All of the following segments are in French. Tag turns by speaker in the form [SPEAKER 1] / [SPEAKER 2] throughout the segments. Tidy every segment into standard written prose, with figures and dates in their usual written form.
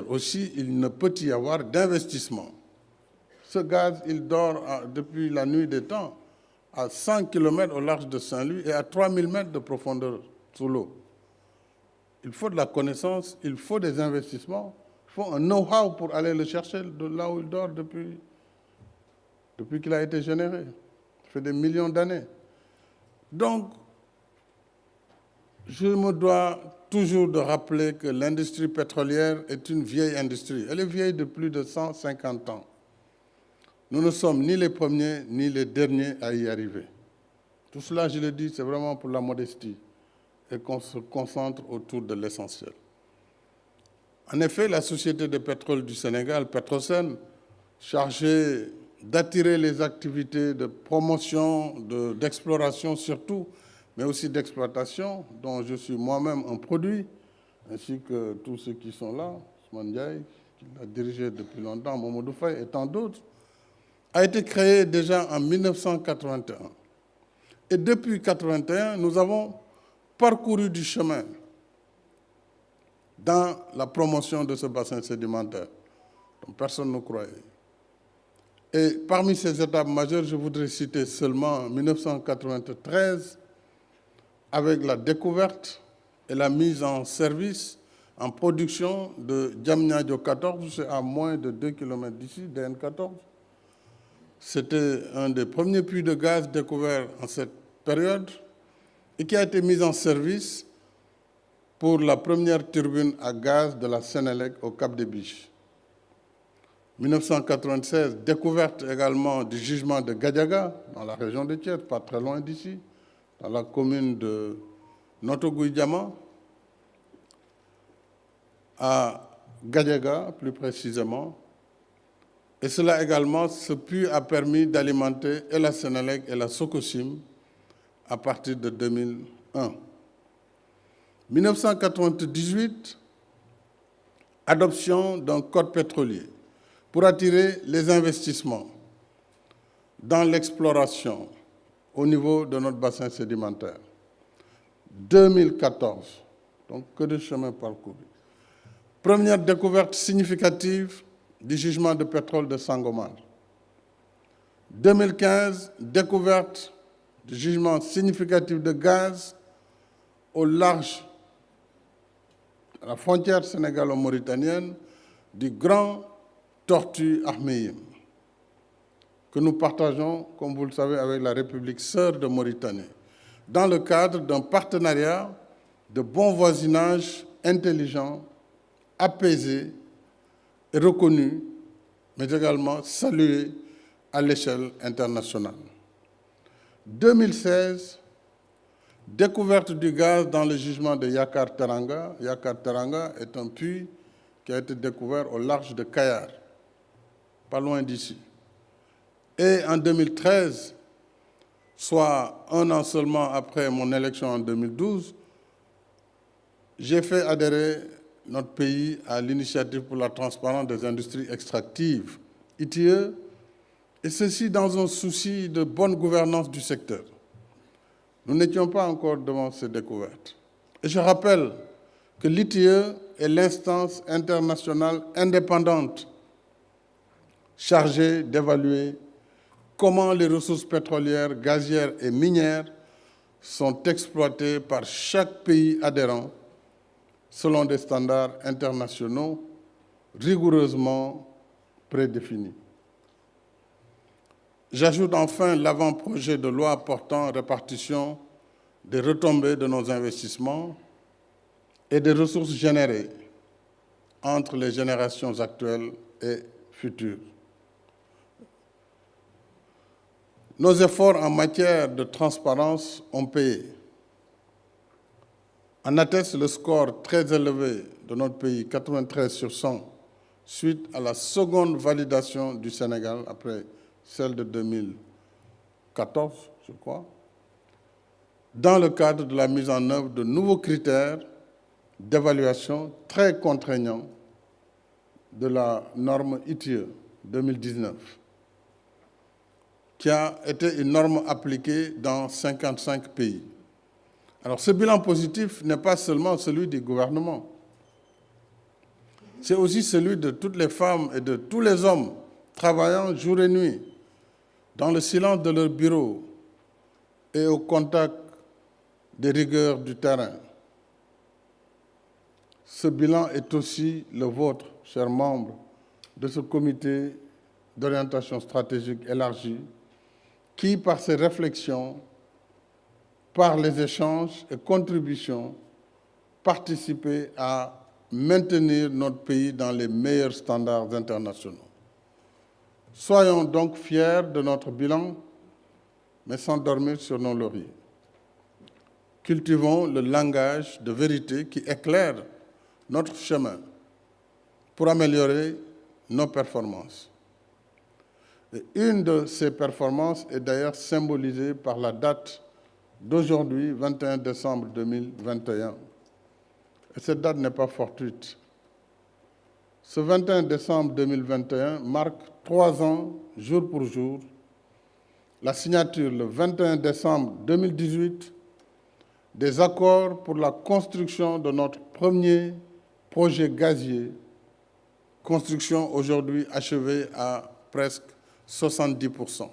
[SPEAKER 1] Aussi, il ne peut y avoir d'investissement. Ce gaz, il dort depuis la nuit des temps à 100 km au large de Saint-Louis et à 3000 mètres de profondeur sous l'eau. Il faut de la connaissance, il faut des investissements, il faut un know-how pour aller le chercher de là où il dort depuis qu'il a été généré. Ça fait des millions d'années. Donc, je me dois toujours de rappeler que l'industrie pétrolière est une vieille industrie. Elle est vieille de plus de 150 ans. Nous ne sommes ni les premiers ni les derniers à y arriver. Tout cela, je le dis, c'est vraiment pour la modestie et qu'on se concentre autour de l'essentiel. En effet, la Société de pétrole du Sénégal, Petrosen, chargée d'attirer les activités de promotion, d'exploration surtout, mais aussi d'exploitation, dont je suis moi-même un produit, ainsi que tous ceux qui sont là, Ousmane Ndiaye, qui l'a dirigé depuis longtemps, Mamadou Faye et tant d'autres, a été créée déjà en 1981. Et depuis 1981, nous avons parcouru du chemin dans la promotion de ce bassin sédimentaire, dont personne ne croyait. Et parmi ces étapes majeures, je voudrais citer seulement 1993, avec la découverte et la mise en service, en production de Diamniadio 14, c'est à moins de 2 km d'ici, DN14. C'était un des premiers puits de gaz découverts en cette période et qui a été mis en service pour la première turbine à gaz de la Sénélec au Cap des Biches. 1996, découverte également du gisement de Gadiaga, dans la région de Thiès, pas très loin d'ici, dans la commune de Notto-Gouye-Diama, à Gadiaga plus précisément. Et cela également, ce puits a permis d'alimenter et la Sénélec et la Sococim à partir de 2001. 1998, adoption d'un code pétrolier pour attirer les investissements dans l'exploration au niveau de notre bassin sédimentaire. 2014, donc que de chemin parcouru. Première découverte significative du gisement de pétrole de Sangomar. 2015, découverte du gisement significatif de gaz au large de la frontière sénégalo-mauritanienne du Grand Tortue Ahmeyim, que nous partageons, comme vous le savez, avec la République sœur de Mauritanie, dans le cadre d'un partenariat de bon voisinage intelligent, apaisé et reconnu, mais également salué à l'échelle internationale. 2016, découverte du gaz dans le gisement de Yakar Teranga. Yakar Teranga est un puits qui a été découvert au large de Kayar, pas loin d'ici. Et en 2013, soit un an seulement après mon élection en 2012, j'ai fait adhérer notre pays à l'Initiative pour la transparence des industries extractives, ITIE, et ceci dans un souci de bonne gouvernance du secteur. Nous n'étions pas encore devant ces découvertes. Et je rappelle que l'ITIE est l'instance internationale indépendante chargée d'évaluer comment les ressources pétrolières, gazières et minières sont exploitées par chaque pays adhérent selon des standards internationaux rigoureusement prédéfinis. J'ajoute enfin l'avant-projet de loi portant répartition des retombées de nos investissements et des ressources générées entre les générations actuelles et futures. Nos efforts en matière de transparence ont payé. En atteste le score très élevé de notre pays, 93 sur 100, suite à la seconde validation du Sénégal, après celle de 2014, je crois, dans le cadre de la mise en œuvre de nouveaux critères d'évaluation très contraignants de la norme ITIE 2019, qui a été une norme appliquée dans 55 pays. Alors, ce bilan positif n'est pas seulement celui du gouvernement. c'est aussi celui de toutes les femmes et de tous les hommes travaillant jour et nuit dans le silence de leur bureau et au contact des rigueurs du terrain. Ce bilan est aussi le vôtre, chers membres de ce comité d'orientation stratégique élargi, qui, par ses réflexions, par les échanges et contributions, participent à maintenir notre pays dans les meilleurs standards internationaux. Soyons donc fiers de notre bilan, mais sans dormir sur nos lauriers. Cultivons le langage de vérité qui éclaire notre chemin pour améliorer nos performances. Et une de ces performances est d'ailleurs symbolisée par la date d'aujourd'hui, 21 décembre 2021. Et cette date n'est pas fortuite. Ce 21 décembre 2021 marque 3 ans, jour pour jour, la signature le 21 décembre 2018 des accords pour la construction de notre premier projet gazier, construction aujourd'hui achevée à presque 70%.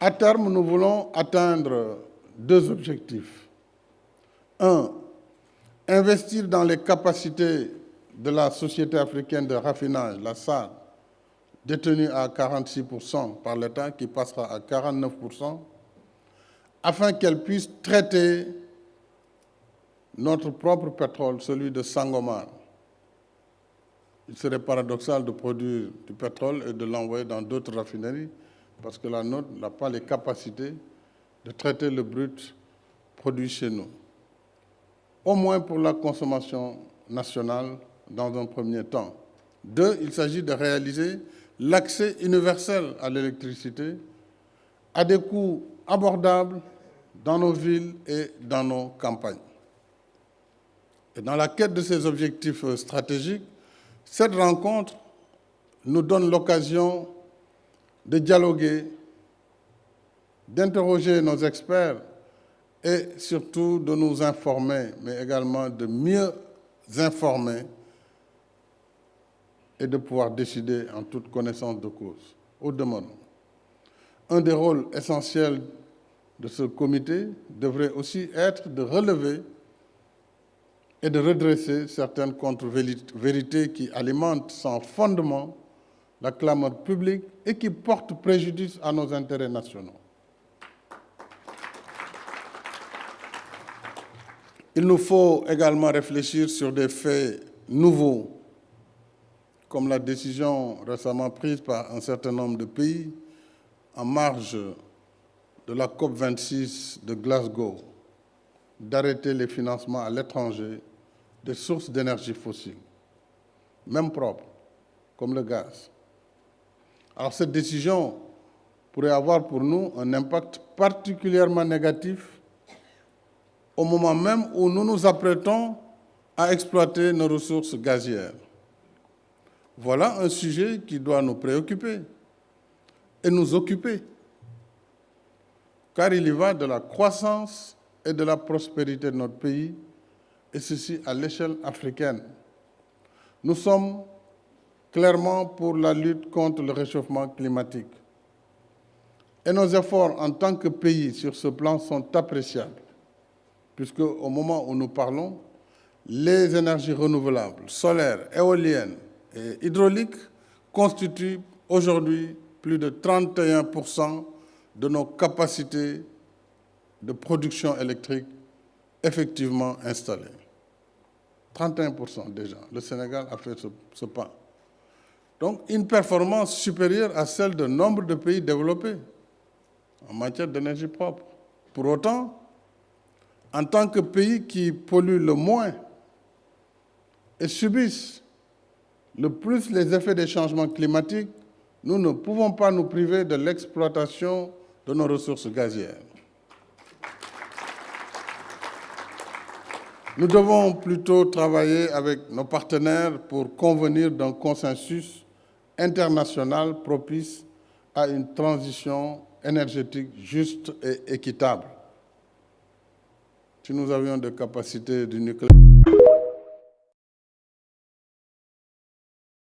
[SPEAKER 1] À terme, nous voulons atteindre 2 objectifs. 1. Investir dans les capacités de la Société africaine de raffinage, la SAR, détenue à 46% par l'État, qui passera à 49%, afin qu'elle puisse traiter notre propre pétrole, celui de Sangomar. Il serait paradoxal de produire du pétrole et de l'envoyer dans d'autres raffineries, parce que la nôtre n'a pas les capacités de traiter le brut produit chez nous. Au moins pour la consommation nationale dans un premier temps. 2, il s'agit de réaliser l'accès universel à l'électricité à des coûts abordables dans nos villes et dans nos campagnes. Et dans la quête de ces objectifs stratégiques, cette rencontre nous donne l'occasion de dialoguer, d'interroger nos experts et surtout de nous informer, mais également de mieux informer et de pouvoir décider en toute connaissance de cause. Au demeurant, un des rôles essentiels de ce comité devrait aussi être de relever et de redresser certaines contre-vérités qui alimentent sans fondement la clameur publique et qui portent préjudice à nos intérêts nationaux. Il nous faut également réfléchir sur des faits nouveaux, comme la décision récemment prise par un certain nombre de pays en marge de la COP26 de Glasgow, d'arrêter les financements à l'étranger des sources d'énergie fossile, même propres, comme le gaz. Alors cette décision pourrait avoir pour nous un impact particulièrement négatif au moment même où nous nous apprêtons à exploiter nos ressources gazières. Voilà un sujet qui doit nous préoccuper et nous occuper, car il y va de la croissance et de la prospérité de notre pays, et ceci à l'échelle africaine. Nous sommes clairement pour la lutte contre le réchauffement climatique. Et nos efforts en tant que pays sur ce plan sont appréciables, puisque au moment où nous parlons, les énergies renouvelables, solaires, éoliennes et hydrauliques constituent aujourd'hui plus de 31% de nos capacités de production électrique effectivement installées. 31% déjà. Le Sénégal a fait ce pas. Donc, une performance supérieure à celle de nombre de pays développés en matière d'énergie propre. Pour autant, en tant que pays qui pollue le moins et subissent le plus les effets des changements climatiques, nous ne pouvons pas nous priver de l'exploitation de nos ressources gazières. Nous devons plutôt travailler avec nos partenaires pour convenir d'un consensus international propice à une transition énergétique juste et équitable. Si nous avions des capacités du nucléaire...